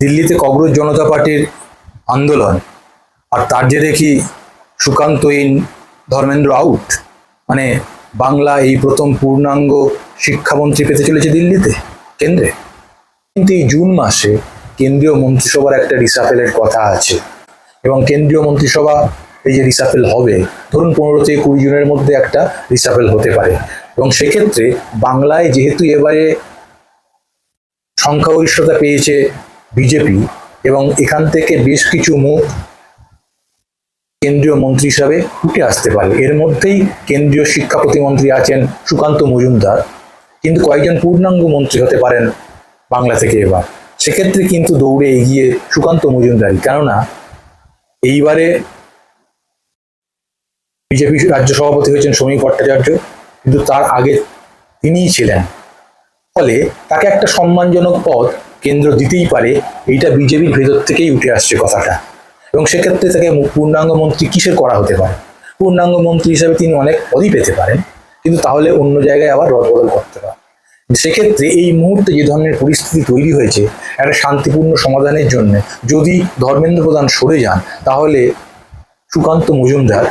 দিল্লিতে ককরোচ জনতা পার্টির আন্দোলন, আর তার জেরে কি সুকান্ত ইন, ধর্মেন্দ্র আউট, মানে বাংলা এই প্রথম পূর্ণাঙ্গ শিক্ষামন্ত্রী পেতে চলেছে দিল্লিতে, কেন্দ্রে। কিন্তু এই জুন মাসে কেন্দ্রীয় মন্ত্রিসভার একটা রিসাফেলের কথা আছে, এবং কেন্দ্রীয় মন্ত্রিসভা এই যে রিসাফেল হবে, ধরুন 15 থেকে 20 জুনের মধ্যে একটা রিসাফেল হতে পারে, এবং সেক্ষেত্রে বাংলায় যেহেতু এবারে সংখ্যাগরিষ্ঠতা পেয়েছে বিজেপি, এবং এখান থেকে বেশ কিছু মুখ কেন্দ্রীয় মন্ত্রী হিসাবে উঠে আসতে পারে। এর মধ্যেই কেন্দ্রীয় শিক্ষা প্রতিমন্ত্রী আছেন সুকান্ত মজুমদার, কিন্তু কয়েকজন পূর্ণাঙ্গ মন্ত্রী হতে পারেন বাংলা থেকে এবার। সেক্ষেত্রে কিন্তু দৌড়ে এগিয়ে সুকান্ত মজুমদারই, কেননা এইবারে বিজেপি রাজ্য সভাপতি হয়েছেন সমীর ভট্টাচার্য, কিন্তু তার আগে তিনিই ছিলেন, ফলে তাকে একটা সম্মানজনক পদ কেন্দ্র দিতেই পারে, এইটা বিজেপির ভেতর থেকেই উঠে আসছে কথাটা। এবং সেক্ষেত্রে তাকে পূর্ণাঙ্গ মন্ত্রী কিসের করা হতে পারে? পূর্ণাঙ্গ মন্ত্রী হিসাবে তিনি অনেক পদই পেতে পারেন, কিন্তু তাহলে অন্য জায়গায় আবার রদবদল করতে পারে। সেক্ষেত্রে এই মুহূর্তে যে ধরনের পরিস্থিতি তৈরি হয়েছে, একটা শান্তিপূর্ণ সমাধানের জন্য যদি ধর্মেন্দ্র প্রধান সরে যান, তাহলে সুকান্ত মজুমদার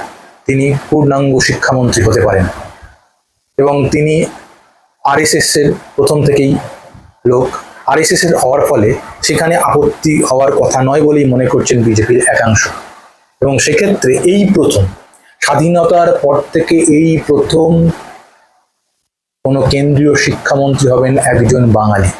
তিনি পূর্ণাঙ্গ শিক্ষামন্ত্রী হতে পারেন, এবং তিনি আরএসএস এর প্রথম থেকেই লোক। আরএসএস এর হওয়ার ফলে সেখানে আপত্তি হওয়ার কথা নয় বলেই মনে করছেন বিজেপির একাংশ। এবং সেক্ষেত্রে এই প্রথম, স্বাধীনতার পর থেকে এই প্রথম কোনো কেন্দ্রীয় শিক্ষামন্ত্রী হবেন একজন বাঙালি।